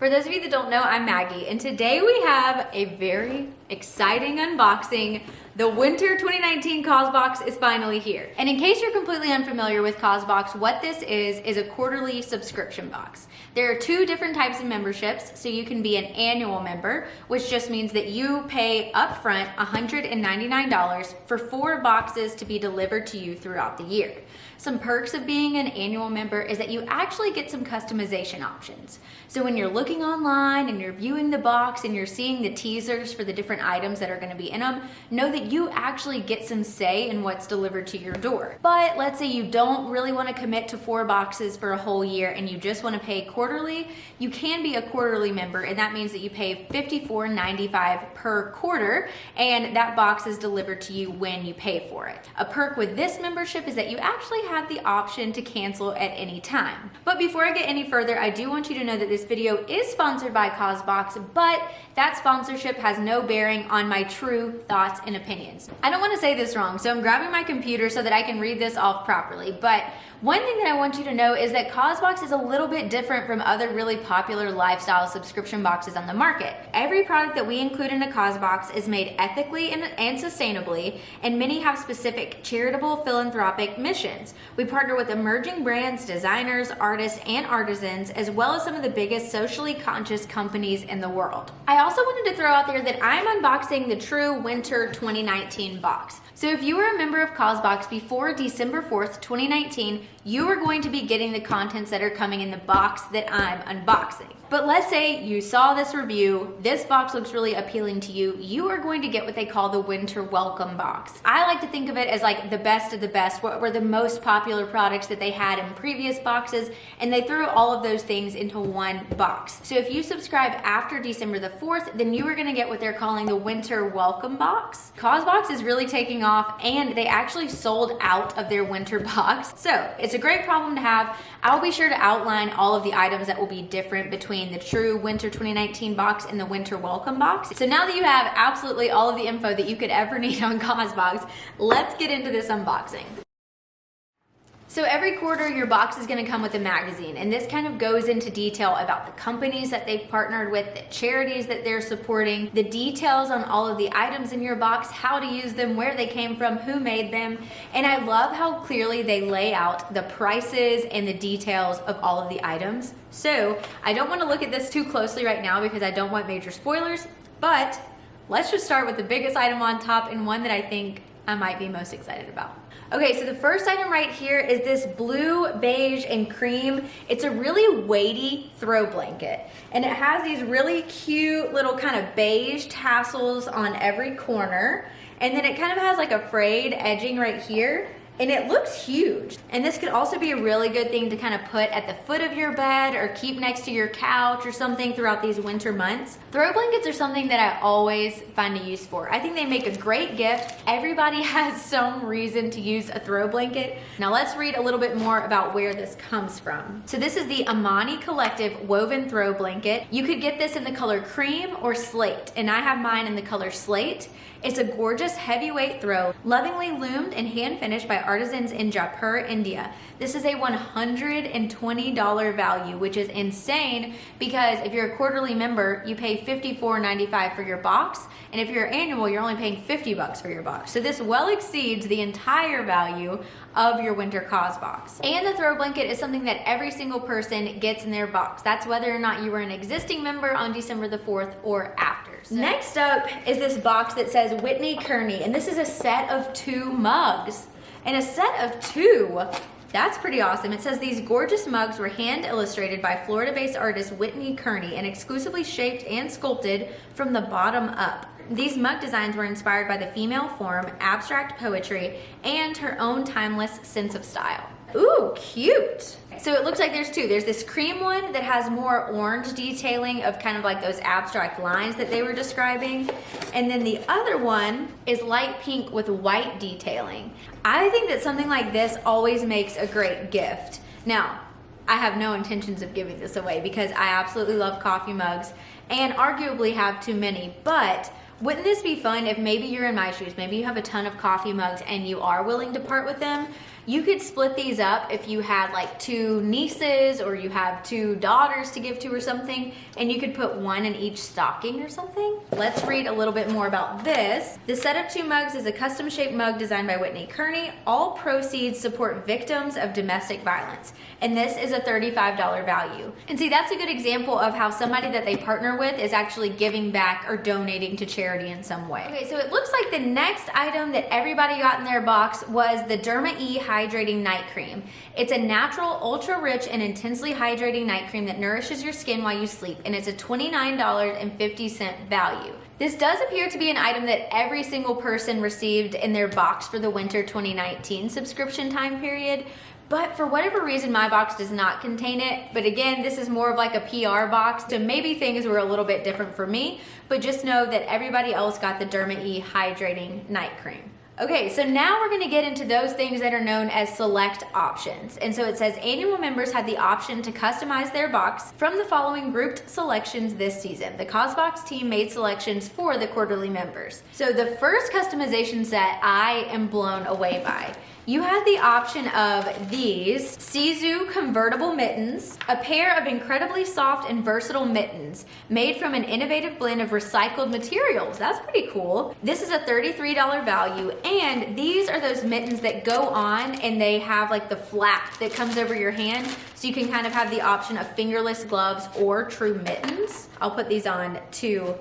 For those of you that don't know, I'm Maggie, and today we have a very exciting unboxing. The winter 2019 CAUSEBOX is finally here. And in case you're completely unfamiliar with CAUSEBOX, what this is a quarterly subscription box. There are two different types of memberships, so you can be an annual member, which just means that you pay upfront $199 for 4 boxes to be delivered to you throughout the year. Some perks of being an annual member is that you actually get some customization options. So when you're looking online and you're viewing the box and you're seeing the teasers for the different items that are going to be in them, know that you actually get some say in what's delivered to your door. But let's say you don't really want to commit to 4 boxes for a whole year and you just want to pay quarterly, you can be a quarterly member, and that means that you pay $54.95 per quarter, and that box is delivered to you when you pay for it. A perk with this membership is that you actually have the option to cancel at any time. But before I get any further, I do want you to know that this video is sponsored by CAUSEBOX, but that sponsorship has no bearing on my true thoughts and opinions. I don't want to say this wrong, so I'm grabbing my computer so that I can read this off properly. But one thing that I want you to know is that CAUSEBOX is a little bit different from other really popular lifestyle subscription boxes on the market. Every product that we include in a CAUSEBOX is made ethically and sustainably, and many have specific charitable philanthropic missions. We partner with emerging brands, designers, artists, and artisans, as well as some of the biggest socially conscious companies in the world. I also wanted to throw out there that I'm unboxing the true winter 2019 box. So if you were a member of CAUSEBOX before December 4th, 2019, you are going to be getting the contents that are coming in the box that I'm unboxing. But let's say you saw this review, this box looks really appealing to you, you are going to get what they call the winter welcome box. I like to think of it as like the best of the best, what were the most popular products that they had in previous boxes, and they threw all of those things into one box. So if you subscribe after December the 4th, then you are gonna get what they're calling the winter welcome box. CAUSEBOX is really taking off, and they actually sold out of their winter box. So it's a great problem to have. I'll be sure to outline all of the items that will be different between the true winter 2019 box and the winter welcome box. So now that you have absolutely all of the info that you could ever need on CAUSEBOX, let's get into this unboxing. So every quarter your box is going to come with a magazine, and this kind of goes into detail about the companies that they've partnered with, the charities that they're supporting, the details on all of the items in your box, how to use them, where they came from, who made them, and I love how clearly they lay out the prices and the details of all of the items. So I don't want to look at this too closely right now because I don't want major spoilers, but let's just start with the biggest item on top and one that I think I might be most excited about. Okay, so the first item right here is this blue, beige, and cream. It's a really weighty throw blanket, and it has these really cute little kind of beige tassels on every corner, and then it kind of has like a frayed edging right here, and it looks huge. And this could also be a really good thing to kind of put at the foot of your bed or keep next to your couch or something throughout these winter months. Throw blankets are something that I always find a use for. I think they make a great gift. Everybody has some reason to use a throw blanket. Now let's read a little bit more about where this comes from. So this is the Amani Collective woven throw blanket. You could get this in the color cream or slate, and I have mine in the color slate. It's a gorgeous heavyweight throw, lovingly loomed and hand finished by artisans in Jaipur, India. This is a $120 value, which is insane because if you're a quarterly member, you pay $54.95 for your box, and if you're annual, you're only paying $50 for your box. So this well exceeds the entire value of your winter CAUSEBOX. And the throw blanket is something that every single person gets in their box. That's whether or not you were an existing member on December the 4th or after. So next up is this box that says Whitney, Kearney, and this is a set of 2 mugs. And a set of 2, that's pretty awesome. It says these gorgeous mugs were hand illustrated by Florida-based artist Whitney Kearney and exclusively shaped and sculpted from the bottom up. These mug designs were inspired by the female form, abstract poetry, and her own timeless sense of style. Ooh, cute. So it looks like there's 2. There's this cream one that has more orange detailing of kind of like those abstract lines that they were describing. And then the other one is light pink with white detailing. I think that something like this always makes a great gift. Now, I have no intentions of giving this away because I absolutely love coffee mugs and arguably have too many, but wouldn't this be fun if maybe you're in my shoes, maybe you have a ton of coffee mugs and you are willing to part with them? You could split these up if you had like 2 nieces or you have 2 daughters to give to or something, and you could put 1 in each stocking or something. Let's read a little bit more about this. The set of 2 mugs is a custom shaped mug designed by Whitney Kearney. All proceeds support victims of domestic violence, and this is a $35 value. And see, that's a good example of how somebody that they partner with is actually giving back or donating to charity in some way. Okay, so it looks like the next item that everybody got in their box was the DermaE Hydrating Night Cream. It's a natural, ultra-rich, and intensely hydrating night cream that nourishes your skin while you sleep, and it's a $29.50 value. This does appear to be an item that every single person received in their box for the winter 2019 subscription time period, but for whatever reason, my box does not contain it. But again, this is more of like a PR box, so maybe things were a little bit different for me, but just know that everybody else got the DermaE Hydrating Night Cream. Okay, so now we're gonna get into those things that are known as select options. And so it says annual members had the option to customize their box from the following grouped selections this season. The CAUSEBOX team made selections for the quarterly members. So the first customization set I am blown away by. You had the option of these Sisu convertible mittens, a pair of incredibly soft and versatile mittens made from an innovative blend of recycled materials. That's pretty cool. This is a $33 value, and these are those mittens that go on and they have like the flap that comes over your hand, so you can kind of have the option of fingerless gloves or true mittens. I'll put these on to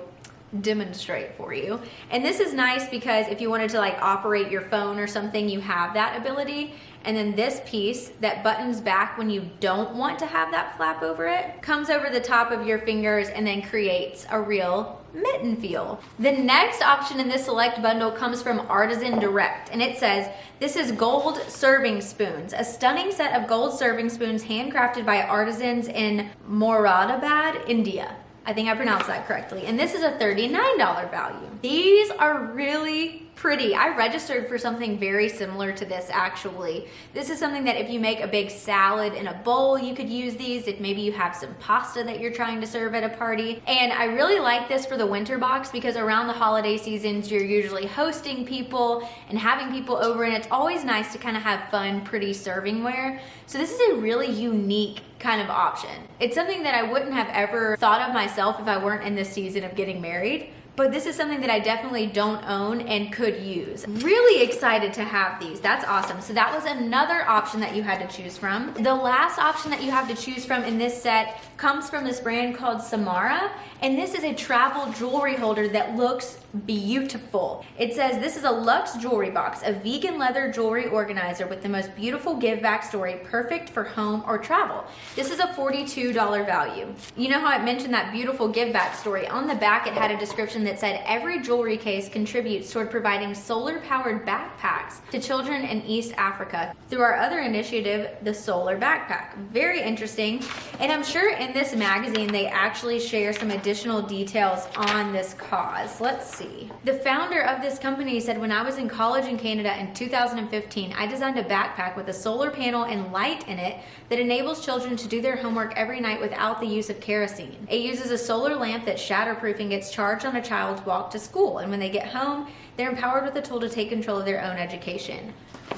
demonstrate for you. And this is nice because if you wanted to like operate your phone or something, you have that ability. And then this piece that buttons back when you don't want to have that flap over it comes over the top of your fingers and then creates a real mitten feel. The next option in this select bundle comes from Artisan Direct, and it says this is gold serving spoons, a stunning set of gold serving spoons handcrafted by artisans in Moradabad, India. I think I pronounced that correctly. And this is a $39 value. These are really pretty. I registered for something very similar to this actually. This is something that if you make a big salad in a bowl, you could use these. If maybe you have some pasta that you're trying to serve at a party. And I really like this for the winter box because around the holiday seasons, you're usually hosting people and having people over, and it's always nice to kind of have fun, pretty servingware. So this is a really unique kind of option. It's something that I wouldn't have ever thought of myself if I weren't in this season of getting married. But this is something that I definitely don't own and could use. Really excited to have these. That's awesome. So that was another option that you had to choose from. The last option that you have to choose from in this set comes from this brand called Samara. And this is a travel jewelry holder that looks beautiful. It says this is a luxe jewelry box, a vegan leather jewelry organizer with the most beautiful give back story, perfect for home or travel. This is a $42 value. You know how I mentioned that beautiful give back story? On the back it had a description that said every jewelry case contributes toward providing solar powered backpacks to children in East Africa through our other initiative, the Solar Backpack. Very interesting. And I'm sure in this magazine they actually share some additional details on this cause. Let's see. The founder of this company said, when I was in college in Canada in 2015, I designed a backpack with a solar panel and light in it that enables children to do their homework every night without the use of kerosene. It uses a solar lamp that's shatterproof and gets charged on a child's walk to school. And when they get home, they're empowered with a tool to take control of their own education.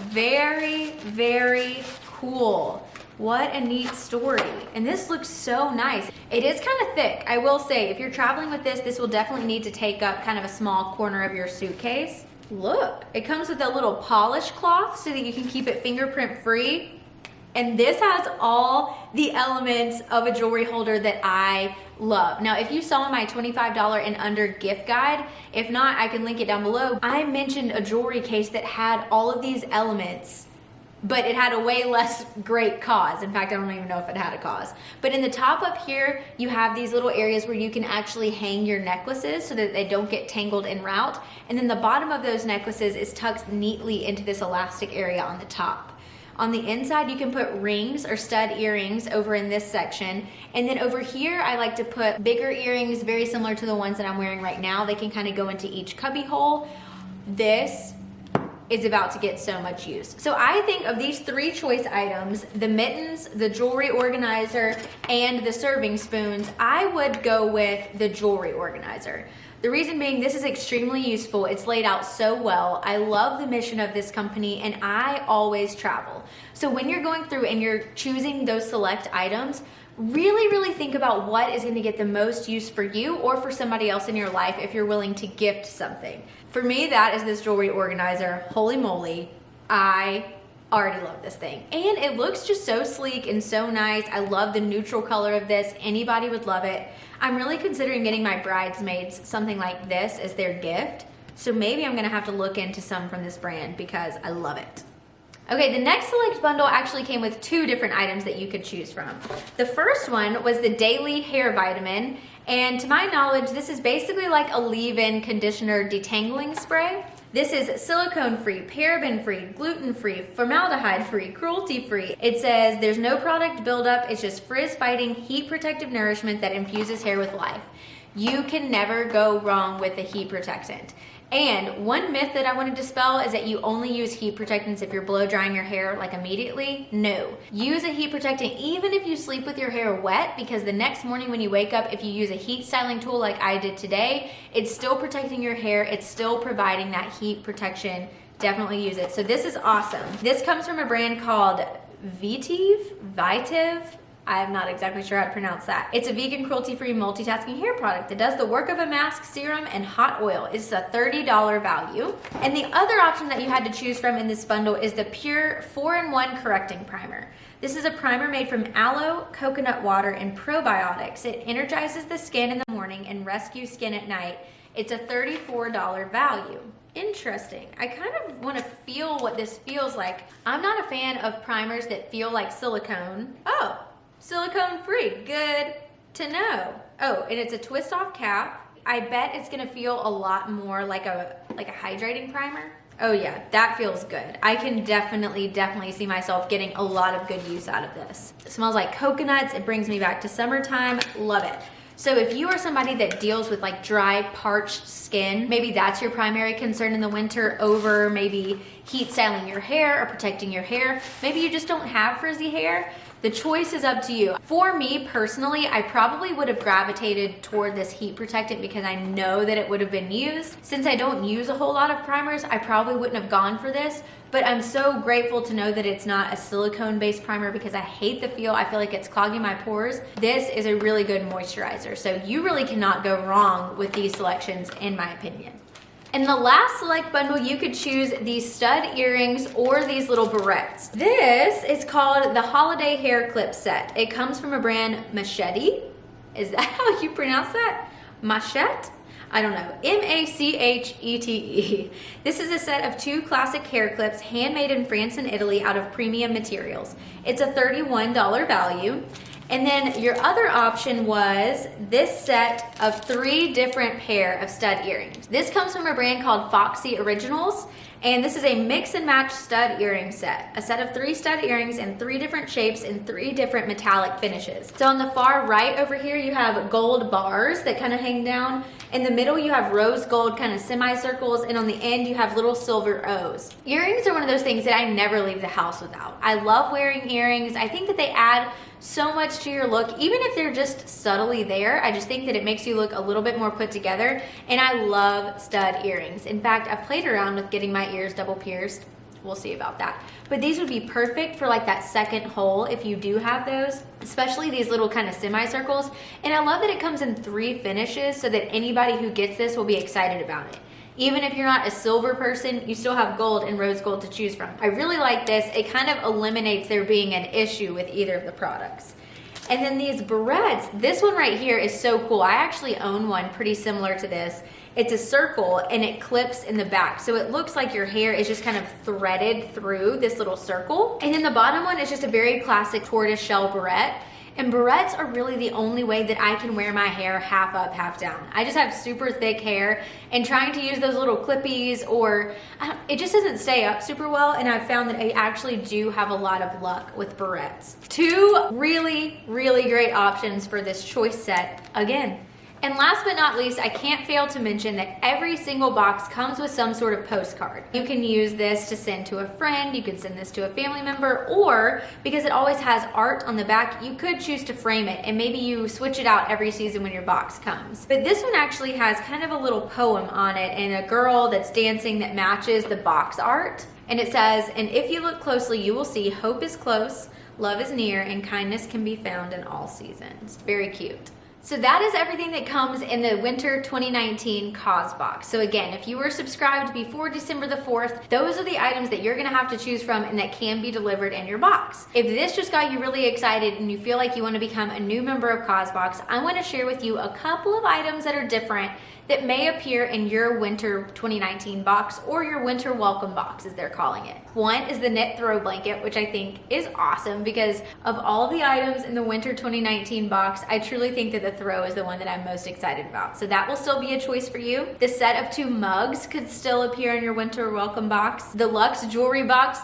Very, very cool. What a neat story. And this looks so nice. It is kind of thick. I will say, if you're traveling with this, this will definitely need to take up kind of a small corner of your suitcase. Look, it comes with a little polish cloth so that you can keep it fingerprint free. And this has all the elements of a jewelry holder that I love. Now, if you saw my $25 and under gift guide, if not, I can link it down below. I mentioned a jewelry case that had all of these elements, but it had a way less great cause. In fact, I don't even know if it had a cause. But in the top up here, you have these little areas where you can actually hang your necklaces so that they don't get tangled en route. And then the bottom of those necklaces is tucked neatly into this elastic area on the top. On the inside, you can put rings or stud earrings over in this section. And then over here, I like to put bigger earrings, very similar to the ones that I'm wearing right now. They can kind of go into each cubby hole. This is about to get so much use. So I think of these 3 choice items, the mittens, the jewelry organizer, and the serving spoons, I would go with the jewelry organizer. The reason being, this is extremely useful. It's laid out so well. I love the mission of this company, and I always travel. So when you're going through and you're choosing those select items, really think about what is going to get the most use for you or for somebody else in your life if you're willing to gift something. For me, that is this jewelry organizer. Holy moly, I already love this thing. And it looks just so sleek and so nice. I love the neutral color of this. Anybody would love it. I'm really considering getting my bridesmaids something like this as their gift. So maybe I'm gonna have to look into some from this brand because I love it. Okay, the next select bundle actually came with 2 different items that you could choose from. The first one was the Daily Hair Vitamin, and to my knowledge, this is basically like a leave-in conditioner detangling spray. This is silicone-free, paraben-free, gluten-free, formaldehyde-free, cruelty-free. It says there's no product buildup, it's just frizz-fighting, heat-protective nourishment that infuses hair with life. You can never go wrong with a heat protectant. And one myth that I want to dispel is that you only use heat protectants if you're blow drying your hair like immediately. No. Use a heat protectant even if you sleep with your hair wet, because the next morning when you wake up, if you use a heat styling tool like I did today, it's still protecting your hair. It's still providing that heat protection. Definitely use it. So this is awesome. This comes from a brand called Vitiv. I'm not exactly sure how to pronounce that. It's a vegan, cruelty-free, multitasking hair product that does the work of a mask, serum, and hot oil. It's a $30 value. And the other option that you had to choose from in this bundle is the Pure 4-in-1 Correcting Primer. This is a primer made from aloe, coconut water, and probiotics. It energizes the skin in the morning and rescues skin at night. It's a $34 value. Interesting. I kind of want to feel what this feels like. I'm not a fan of primers that feel like silicone. Oh. Silicone free, good to know. Oh, and it's a twist off cap. I bet it's gonna feel a lot more like a hydrating primer. Oh yeah, that feels good. I can definitely see myself getting a lot of good use out of this. It smells like coconuts. It brings me back to summertime. Love it. So if you are somebody that deals with like dry, parched skin, maybe that's your primary concern in the winter over maybe heat styling your hair or protecting your hair. Maybe you just don't have frizzy hair. The choice is up to you. For me personally, I probably would have gravitated toward this heat protectant because I know that it would have been used. Since I don't use a whole lot of primers, I probably wouldn't have gone for this, but I'm so grateful to know that it's not a silicone-based primer because I hate the feel. I feel like it's clogging my pores. This is a really good moisturizer, so you really cannot go wrong with these selections in my opinion. In the last select bundle, you could choose these stud earrings or these little barrettes. This is called the Holiday Hair Clip Set. It comes from a brand Machete. Is that how you pronounce that? Machete? I don't know. Machete. This is a set of 2 classic hair clips handmade in France and Italy out of premium materials. It's a $31 value. And then your other option was this set of 3 different pair of stud earrings. This comes from a brand called Foxy Originals, and this is a mix and match stud earring set. A set of 3 stud earrings in 3 different shapes and 3 different metallic finishes. So on the far right over here, you have gold bars that kind of hang down. In the middle, you have rose gold kind of semicircles, and on the end, you have little silver O's. Earrings are one of those things that I never leave the house without. I love wearing earrings. I think that they add so much to your look, even if they're just subtly there. I just think that it makes you look a little bit more put together, and I love stud earrings. In fact, I've played around with getting my ears double pierced. We'll see about that. But these would be perfect for like that second hole if you do have those, especially these little kind of semicircles. And I love that it comes in 3 finishes so that anybody who gets this will be excited about it. Even if you're not a silver person, you still have gold and rose gold to choose from. I really like this. It kind of eliminates there being an issue with either of the products. And then these barrettes, this one right here is so cool. I actually own one pretty similar to this. It's a circle and it clips in the back. So it looks like your hair is just kind of threaded through this little circle. And then the bottom one is just a very classic tortoise shell barrette. And barrettes are really the only way that I can wear my hair half up, half down. I just have super thick hair, and trying to use those little clippies it just doesn't stay up super well, and I've found that I actually do have a lot of luck with barrettes. 2 really, really great options for this choice set. Again, And last but not least, I can't fail to mention that every single box comes with some sort of postcard. You can use this to send to a friend, you can send this to a family member, or because it always has art on the back, you could choose to frame it and maybe you switch it out every season when your box comes. But this one actually has kind of a little poem on it and a girl that's dancing that matches the box art. And it says, "And if you look closely, you will see hope is close, love is near, and kindness can be found in all seasons." Very cute. So that is everything that comes in the winter 2019 CAUSEBOX. So again, if you were subscribed before December the 4th, those are the items that you're gonna have to choose from and that can be delivered in your box. If this just got you really excited and you feel like you wanna become a new member of CAUSEBOX, I wanna share with you a couple of items that are different that may appear in your winter 2019 box or your winter welcome box as they're calling it. One is the knit throw blanket, which I think is awesome because of all the items in the winter 2019 box, I truly think that the throw is the one that I'm most excited about. So that will still be a choice for you. The set of 2 mugs could still appear in your winter welcome box. The luxe jewelry box,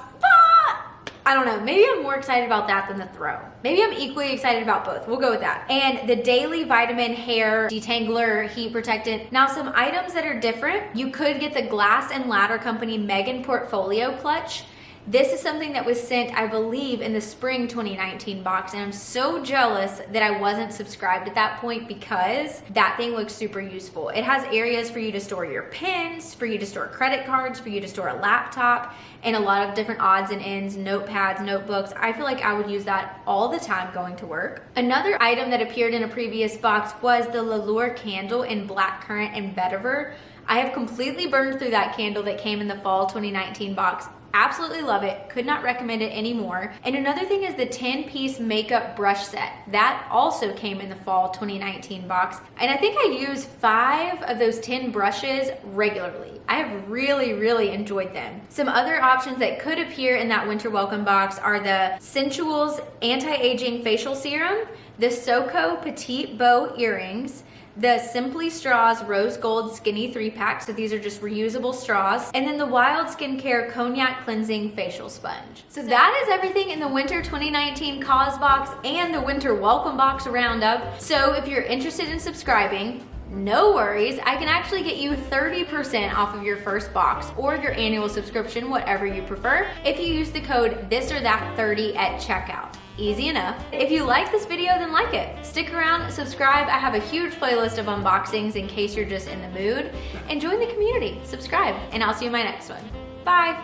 I don't know, maybe I'm more excited about that than the throw. Maybe I'm equally excited about both. We'll go with that. And the daily vitamin hair detangler heat protectant. Now some items that are different, you could get the Glass and Ladder Company Megan Portfolio Clutch. This is something that was sent, I believe, in the spring 2019 box, and I'm so jealous that I wasn't subscribed at that point because that thing looks super useful. It has areas for you to store your pens, for you to store credit cards, for you to store a laptop, and a lot of different odds and ends, notepads, notebooks. I feel like I would use that all the time going to work. Another item that appeared in a previous box was the L'Allure candle in blackcurrant and vetiver. I have completely burned through that candle that came in the fall 2019 box. Absolutely love it. Could not recommend it anymore. And another thing is the 10-piece makeup brush set. That also came in the fall 2019 box. And I think I use 5 of those 10 brushes regularly. I have really enjoyed them. Some other options that could appear in that winter welcome box are the Sensuals Anti-Aging Facial Serum, the Soco Petite Bow Earrings, the Simply Straws Rose Gold Skinny 3-pack, so these are just reusable straws, and then the Wild Skincare Cognac Cleansing Facial Sponge. So that is everything in the winter 2019 CAUSEBOX and the winter welcome box roundup. So if you're interested in subscribing, no worries, I can actually get you 30% off of your first box or your annual subscription, whatever you prefer, if you use the code THISORTHAT30 at checkout. Easy enough. If you like this video, then like it. Stick around, subscribe. I have a huge playlist of unboxings in case you're just in the mood. And join the community. Subscribe, and I'll see you in my next one. Bye.